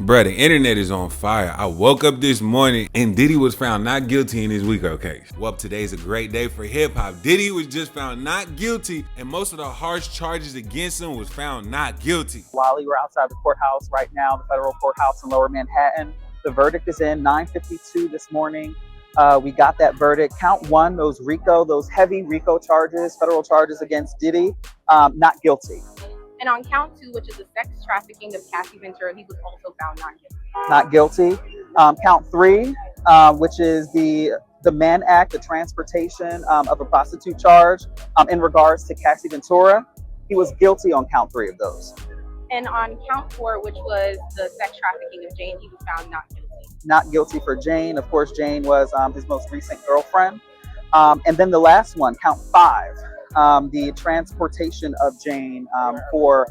Bruh, the internet is on fire. I woke up this morning and Diddy was found not guilty in his RICO case. Well, today's a great day for hip hop. Diddy was just found not guilty, and most of the harsh charges against him was found not guilty. Wally, we're outside the courthouse right now, the federal courthouse in Lower Manhattan. The verdict is in 9:52 this morning. We got that verdict. Count one, those heavy RICO charges, federal charges against Diddy, not guilty. And on count two, which is the sex trafficking of Cassie Ventura, he was also found not guilty. Not guilty. Count three, which is the Mann Act, the transportation of a prostitute charge in regards to Cassie Ventura. He was guilty on count three of those. And on count four, which was the sex trafficking of Jane, he was found not guilty. Not guilty for Jane. Of course, Jane was his most recent girlfriend. And then the last one, count five. The transportation of Jane for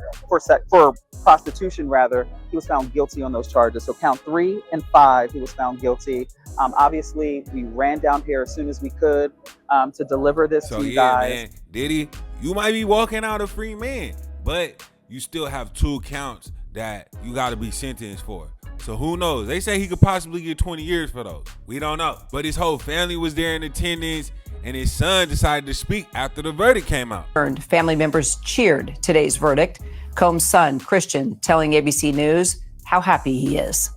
prostitution, rather, he was found guilty on those charges. So count 3 and 5, he was found guilty. Obviously, we ran down here as soon as we could to deliver this to you guys. Man, Diddy, you might be walking out a free man, but you still have 2 counts that you got to be sentenced for. So who knows? They say he could possibly get 20 years for those. We don't know. But his whole family was there in attendance, and his son decided to speak after the verdict came out. Family members cheered today's verdict. Combs' son, Christian, telling ABC News how happy he is.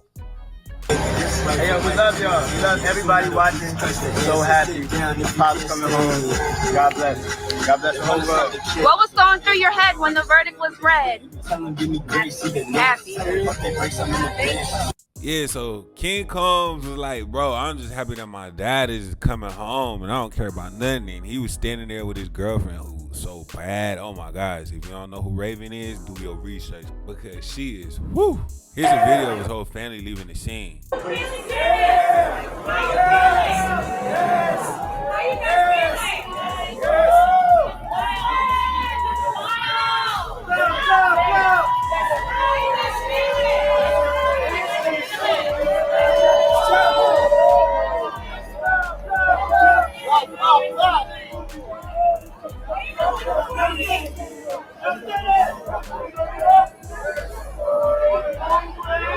Hey, yo, we love y'all. We love everybody watching. So happy. Pop's coming home. God bless. God bless the whole world. What was going through your head when the verdict was read? Happy. Yeah, so King Combs was like, bro, I'm just happy that my dad is coming home and I don't care about nothing. And he was standing there with his girlfriend who was so bad. Oh my gosh, if you don't know who Raven is, do your research because she is, whoo. Here's a video of his whole family leaving the scene.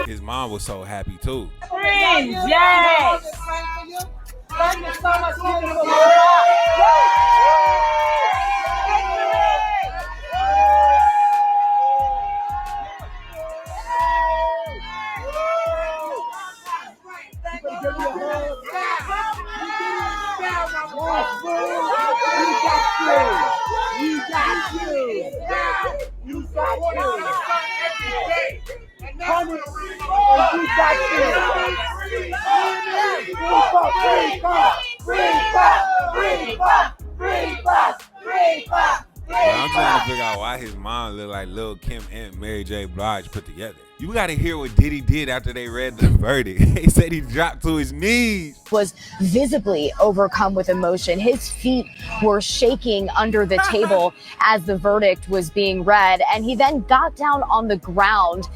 His mom was so happy too. Yes! Thank you so much. I'm trying to figure out why his mom looked like Lil' Kim and Mary J. Blige put together. You gotta hear what Diddy did after they read the verdict. They said he dropped to his knees. Was visibly overcome with emotion. His feet were shaking under the table as the verdict was being read. And he then got down on the ground,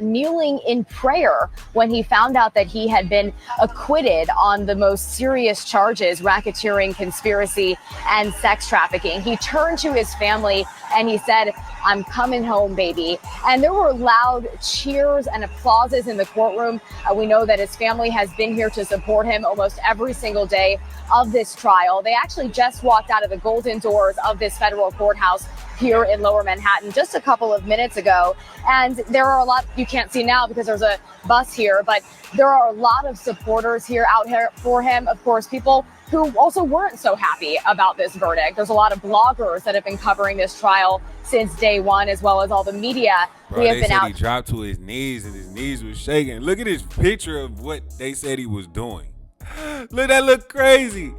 kneeling in prayer when he found out that he had been acquitted on the most serious charges, racketeering, conspiracy, and sex trafficking. He turned to his family and he said, "I'm coming home, baby." And there were loud cheers and applauses in the courtroom. We know that his family has been here to support him almost every single day of this trial. They actually just walked out of the golden doors of this federal courthouse here in Lower Manhattan just a couple of minutes ago. And there are a lot you can't see now because there's a bus here, but there are a lot of supporters here out here for him. Of course, people who also weren't so happy about this verdict. There's a lot of bloggers that have been covering this trial since day one, as well as all the media. Bro, we have they been said out. he dropped to his knees and his knees was shaking. Look at his picture of what they said he was doing. Look, that look crazy.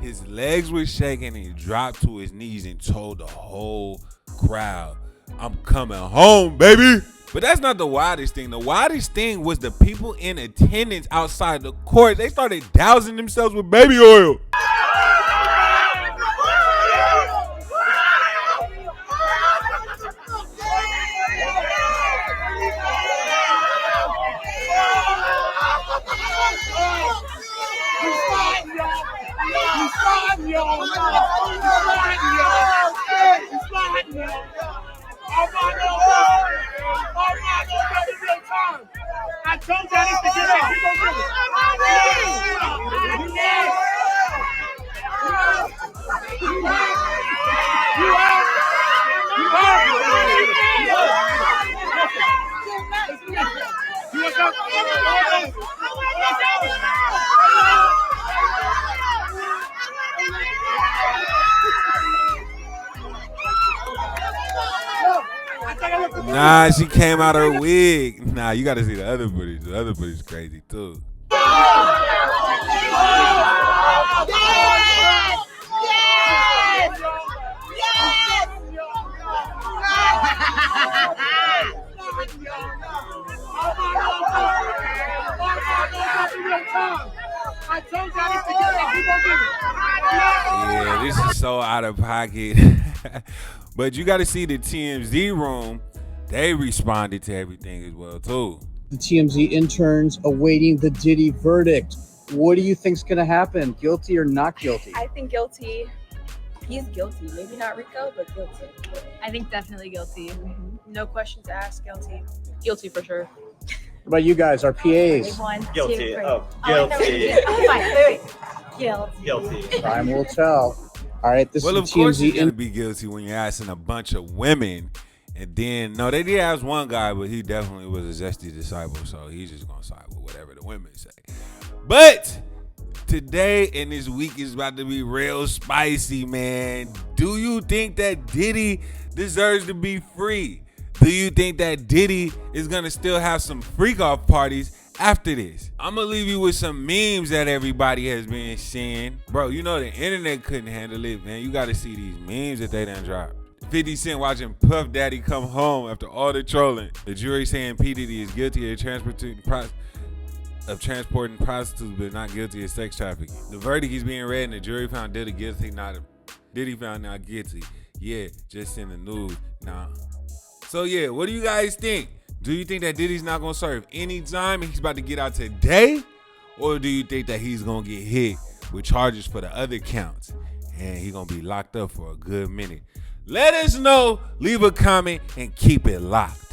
His legs were shaking and he dropped to his knees and told the whole crowd, "I'm coming home, baby." But that's not the wildest thing. The wildest thing was the people in attendance outside the court. They started dousing themselves with baby oil. I told Daddy to get out. Nah, she came out her wig. Nah, you gotta see the other footage. The other footage is crazy too. Yeah, this is so out of pocket. But you gotta see the TMZ room. They responded to everything as well too. The TMZ interns awaiting the Diddy verdict. What do you think's gonna happen? Guilty or not guilty? I think guilty. He's guilty. Maybe not Rico, but guilty. I think definitely guilty. Mm-hmm. No questions asked. Guilty. Guilty for sure. What about you guys, our PAs? Guilty. Oh, Guilty. Wait. Guilty. Guilty. Time will tell. All right, this Well, is of the course TMZ. you're gonna be guilty when you're asking a bunch of women, and then no, they did ask one guy, but he definitely was a zesty disciple, so he's just gonna side with whatever the women say. But today and this week is about to be real spicy, man. Do you think that Diddy deserves to be free? Do you think that Diddy is gonna still have some freak off parties after this? I'm gonna leave you with some memes that everybody has been seeing. Bro, you know the internet couldn't handle it, man. You gotta see these memes that they done dropped. 50 Cent watching Puff Daddy come home after all the trolling. The jury saying P. Diddy is guilty of transporting prostitutes but not guilty of sex trafficking. The verdict is being read and the jury found Diddy guilty, Diddy found not guilty. Yeah, just in the news. Nah. So yeah, what do you guys think? Do you think that Diddy's not gonna serve any time and he's about to get out today? Or do you think that he's gonna get hit with charges for the other counts and he's gonna be locked up for a good minute? Let us know, leave a comment, and keep it locked.